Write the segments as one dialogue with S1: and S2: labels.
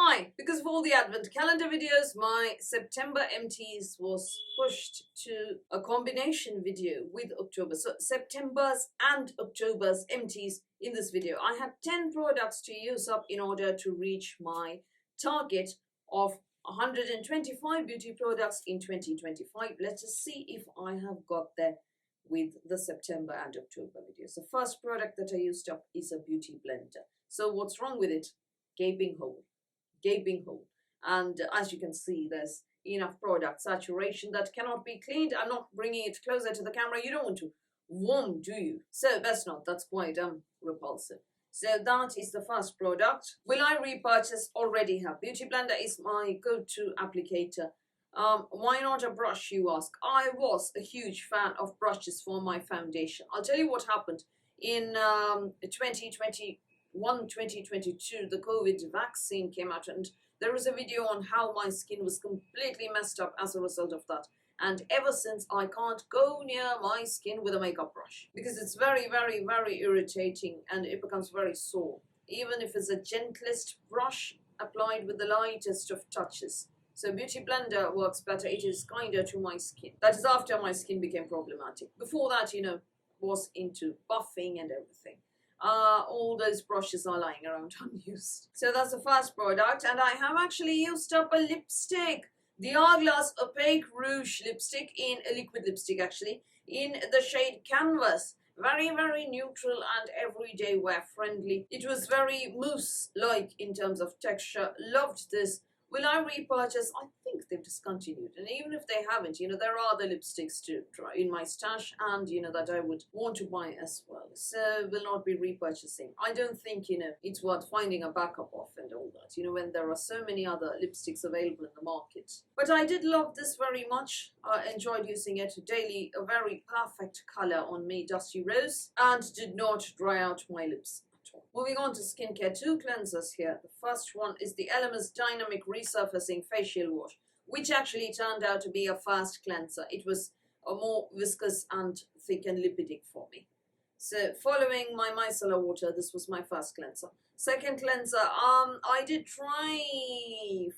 S1: Hi, because of all the advent calendar videos, my September empties was pushed to a combination video with October. So September's and October's empties in this video. I had 10 products to use up in order to reach my target of 125 beauty products in 2025. Let us see if I have got there with the September and October videos. The first product that I used up is a beauty blender. So what's wrong with it? Gaping hole. And as you can see, there's enough product saturation that cannot be cleaned. I'm not bringing it closer to the camera. You don't want to warm, do you? So best not. That's quite repulsive. So that is the first product. Will I repurchase? Already have. Beauty blender is my go-to applicator. Why not a brush, you ask? I was a huge fan of brushes for my foundation. I'll tell you what happened in 2022, the COVID vaccine came out, and there was a video on how my skin was completely messed up as a result of that. And ever since, I can't go near my skin with a makeup brush because it's very, very, very irritating and it becomes very sore, even if it's the gentlest brush applied with the lightest of touches. So Beauty Blender works better. It is kinder to my skin. That is after my skin became problematic. Before that, was into buffing and everything. All those brushes are lying around unused. So that's the first product, and I have actually used up a lipstick, the Hourglass Opaque Rouge lipstick, in a liquid lipstick actually, in the shade Canvas. Very, very neutral and everyday wear friendly. It was very mousse-like in terms of texture. Loved this. Will I repurchase? I think they've discontinued. And even if they haven't, there are other lipsticks to try in my stash and, that I would want to buy as well. So will not be repurchasing. I don't think, it's worth finding a backup of and all that, when there are so many other lipsticks available in the market. But I did love this very much. I enjoyed using it daily. A very perfect color on me, Dusty Rose, and did not dry out my lips. Moving on to skincare, 2 cleansers here. The first one is the Elemis Dynamic Resurfacing Facial Wash, which actually turned out to be a fast cleanser. It was a more viscous and thick and lipidic for me. So following my micellar water, this was my first cleanser. Second cleanser, I did try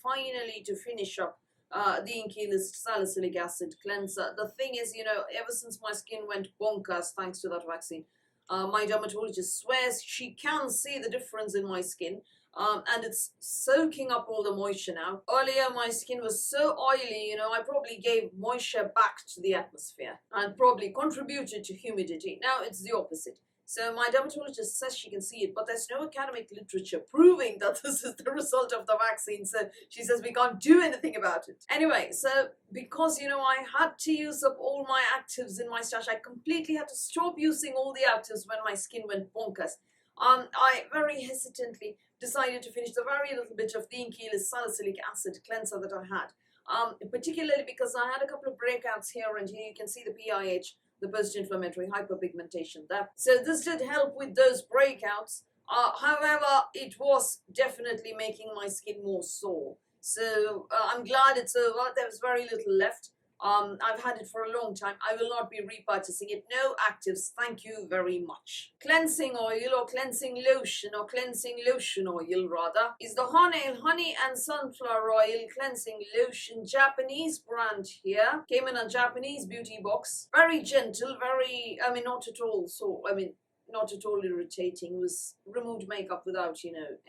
S1: finally to finish up the Inky List Salicylic Acid Cleanser. The thing is, ever since my skin went bonkers thanks to that vaccine, my dermatologist swears she can see the difference in my skin, and it's soaking up all the moisture now. Earlier, my skin was so oily, I probably gave moisture back to the atmosphere and probably contributed to humidity. Now it's the opposite. So my dermatologist says she can see it, but there's no academic literature proving that this is the result of the vaccine. So she says we can't do anything about it. Anyway, so because, I had to use up all my actives in my stash, I completely had to stop using all the actives when my skin went bonkers. I very hesitantly decided to finish the very little bit of the Inky List Salicylic Acid Cleanser that I had, particularly because I had a couple of breakouts here and here. You can see the PIH, the post-inflammatory hyperpigmentation there. So this did help with those breakouts. However, it was definitely making my skin more sore. So I'm glad it's over. There's very little left. I've had it for a long time. I will not be repurchasing it. No actives, thank you very much. Cleansing oil or cleansing lotion or cleansing lotion oil rather is the Honey and Sunflower Oil Cleansing Lotion, Japanese brand here. Came in a Japanese beauty box. Very gentle, not at all irritating. It was removed makeup without,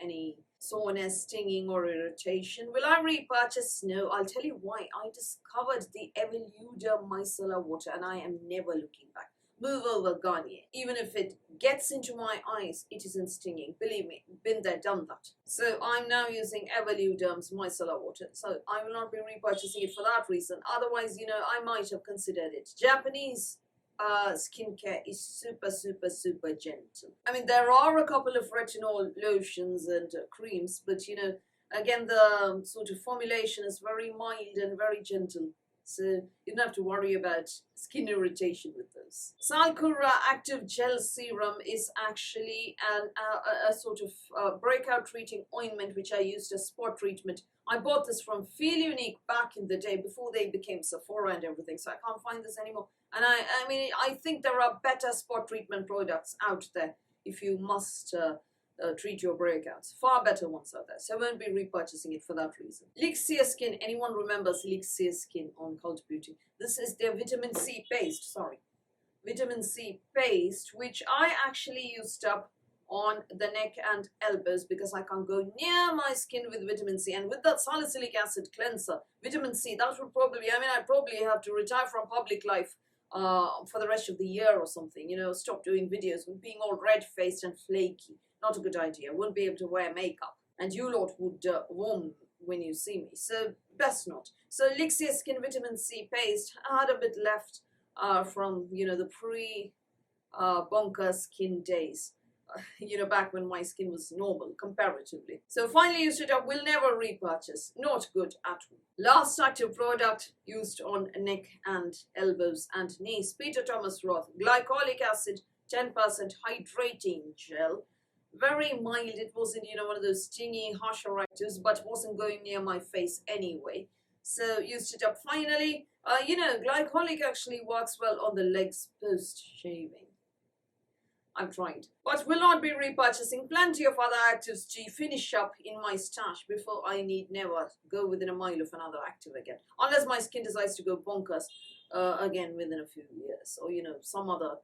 S1: any soreness, stinging or irritation. Will I repurchase? No. I'll tell you why. I discovered the Evoluder micellar water and I am never looking back. Move over, Garnier. Even if it gets into my eyes, it isn't stinging. Believe me, been there, done that. So I'm now using Evoluder's micellar water. So I will not be repurchasing it for that reason. Otherwise, I might have considered it. Japanese skincare is super, super, super gentle. There are a couple of retinol lotions and creams, but again, the sort of formulation is very mild and very gentle. So you don't have to worry about skin irritation with those. Salcura Active Gel Serum is actually a sort of breakout treating ointment which I used as spot treatment. I bought this from Feel Unique back in the day before they became Sephora and everything, so I can't find this anymore. And I think there are better spot treatment products out there if you must treat your breakouts. Far better ones out there. So I won't be repurchasing it for that reason. Elixir Skin. Anyone remembers Elixir Skin on Cult Beauty? This is their vitamin C paste. Sorry. Vitamin C paste, which I actually used up on the neck and elbows because I can't go near my skin with vitamin C. And with that salicylic acid cleanser, vitamin C, that would probably, I'd probably have to retire from public life for the rest of the year or something, stop doing videos with being all red-faced and flaky. Not a good idea. Wouldn't be able to wear makeup. And you lot would warm when you see me. So best not. So Elixir Skin Vitamin C paste, I had a bit left from, the pre-bonker skin days. Back when my skin was normal, comparatively. So finally used it up, will never repurchase. Not good at all. Last active product used on neck and elbows and knees. Peter Thomas Roth, glycolic acid, 10% hydrating gel. Very mild, it wasn't, one of those stingy, harsh actives, but wasn't going near my face anyway. So used it up finally. Glycolic actually works well on the legs post-shaving. I've tried, but will not be repurchasing. Plenty of other actives to finish up in my stash before I need never go within a mile of another active again. Unless my skin decides to go bonkers again within a few years. Or, some other,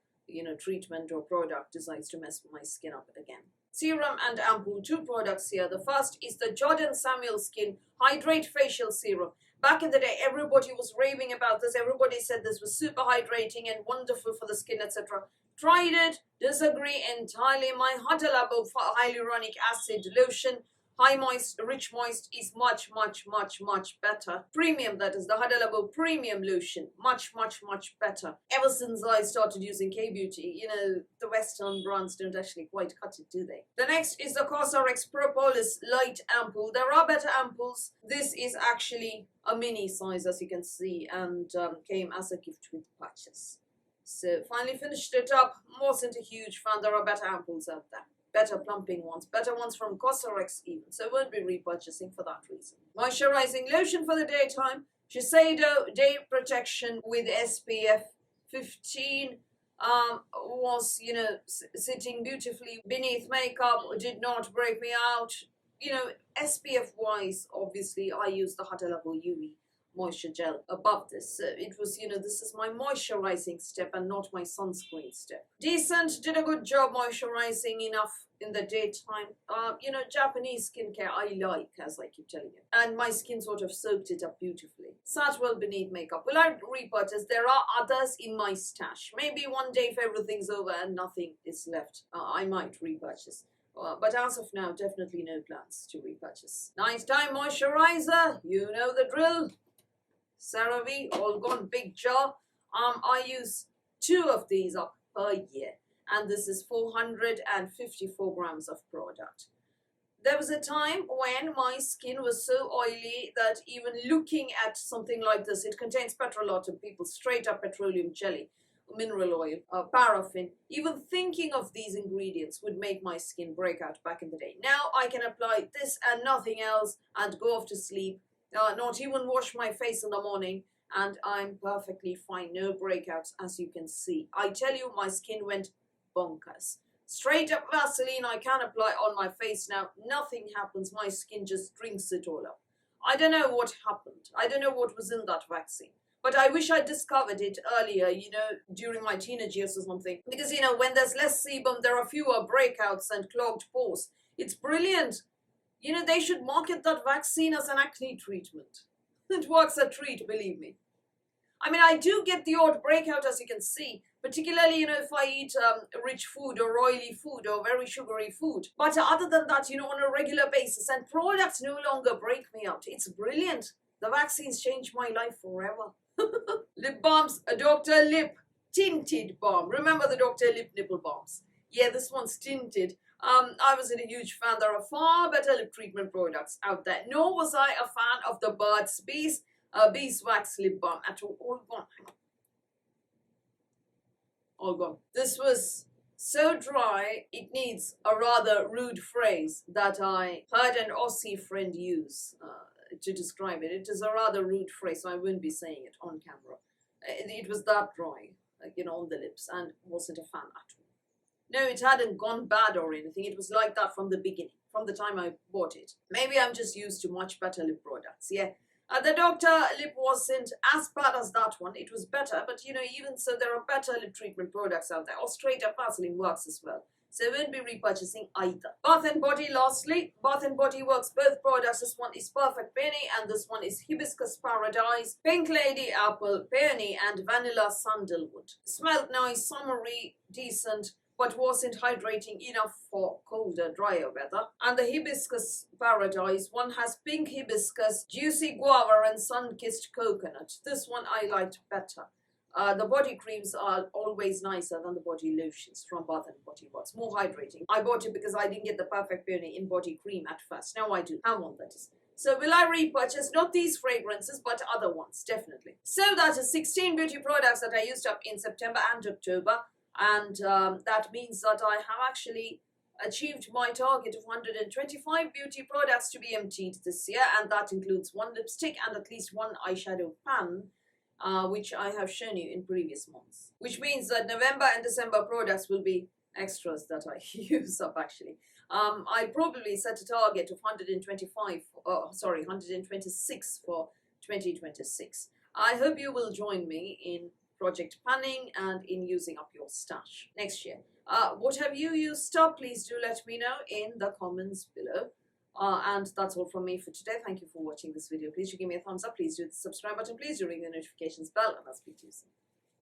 S1: treatment or product decides to mess my skin up again. Serum and ampoule, 2 products here. The first is the Jordan Samuel Skin Hydrate Facial Serum. Back in the day, everybody was raving about this. Everybody said this was super hydrating and wonderful for the skin, etc. Tried it, disagree entirely. My Huda Labo hyaluronic acid lotion, high moist, rich moist, is much, much, much, much better. Premium, that is, the Huda Labo premium lotion, much, much, much better. Ever since I started using K-Beauty, the Western brands don't actually quite cut it, do they? The next is the COSRX Propolis Light Ampoule. There are better ampoules. This is actually a mini size, as you can see, and came as a gift with patches. So finally finished it up. Wasn't a huge fan. There are better ampoules out there. Better plumping ones. Better ones from COSRX even. So won't be repurchasing for that reason. Moisturizing lotion for the daytime. Shiseido Day Protection with SPF 15. Was, sitting beautifully beneath makeup. Did not break me out. SPF wise, obviously, I use the Huda Labo UV moisture gel above this. So it was, this is my moisturizing step and not my sunscreen step. Decent, did a good job moisturizing enough in the daytime. Japanese skincare I like, as I keep telling you. And my skin sort of soaked it up beautifully. Sat well beneath makeup. Will I repurchase? There are others in my stash. Maybe one day if everything's over and nothing is left, I might repurchase. But as of now, definitely no plans to repurchase. Nighttime moisturizer, you know the drill. CeraVe, all gone, big jar. I use 2 of these up per year, and this is 454 grams of product. There was a time when my skin was so oily that even looking at something like this, it contains petrolatum, people, straight up petroleum jelly, mineral oil, paraffin. Even thinking of these ingredients would make my skin break out back in the day. Now I can apply this and nothing else and go off to sleep. Not even wash my face in the morning, and I'm perfectly fine. No breakouts, as you can see. I tell you, my skin went bonkers. Straight up Vaseline I can apply on my face now. Nothing happens. My skin just drinks it all up. I don't know what happened. I don't know what was in that vaccine. But I wish I discovered it earlier, during my teenage years or something. Because, when there's less sebum, there are fewer breakouts and clogged pores. It's brilliant. They should market that vaccine as an acne treatment. It works a treat, believe me. I do get the odd breakout, as you can see, particularly, if I eat rich food or oily food or very sugary food. But other than that, on a regular basis, and products no longer break me out. It's brilliant. The vaccines changed my life forever. Lip balms, a Dr. Lip tinted balm. Remember the Dr. Lip nipple balms? Yeah, this one's tinted. I wasn't a huge fan. There are far better lip treatment products out there. Nor was I a fan of the Burt's Beeswax lip balm at all. All gone. All gone. This was so dry, it needs a rather rude phrase that I heard an Aussie friend use to describe it. It is a rather rude phrase, so I wouldn't be saying it on camera. It was that dry, on the lips, and wasn't a fan at all. No, it hadn't gone bad or anything. It was like that from the beginning, from the time I bought it. Maybe I'm just used to much better lip products. Yeah. The Doctor lip wasn't as bad as that one. It was better, but even so, there are better lip treatment products out there. Or straight up Vaseline works as well. So I won't be repurchasing either. Bath and Body, lastly. Bath and Body Works, both products. This one is Perfect Peony and this one is Hibiscus Paradise, Pink Lady Apple, Peony and Vanilla Sandalwood. Smelled nice, summery, decent, but wasn't hydrating enough for colder, drier weather. And the Hibiscus Paradise one has pink hibiscus, juicy guava and sun-kissed coconut. This one I liked better. The body creams are always nicer than the body lotions from Bath and Body Works. More hydrating. I bought it because I didn't get the Perfect Peony in body cream at first. Now I do. Have one, that is. So will I repurchase? Not these fragrances, but other ones, definitely. So that is 16 beauty products that I used up in September and October. And that means that I have actually achieved my target of 125 beauty products to be emptied this year. And that includes one lipstick and at least one eyeshadow pan. Which I have shown you in previous months. Which means that November and December products will be extras that I use up actually. I'll probably set a target of 126 for 2026. I hope you will join me in project panning and in using up your stash next year. What have you used up? Please do let me know in the comments below. And that's all from me for today. Thank you for watching this video. Please do give me a thumbs up. Please do hit the subscribe button. Please do ring the notifications bell. And I'll speak to you soon.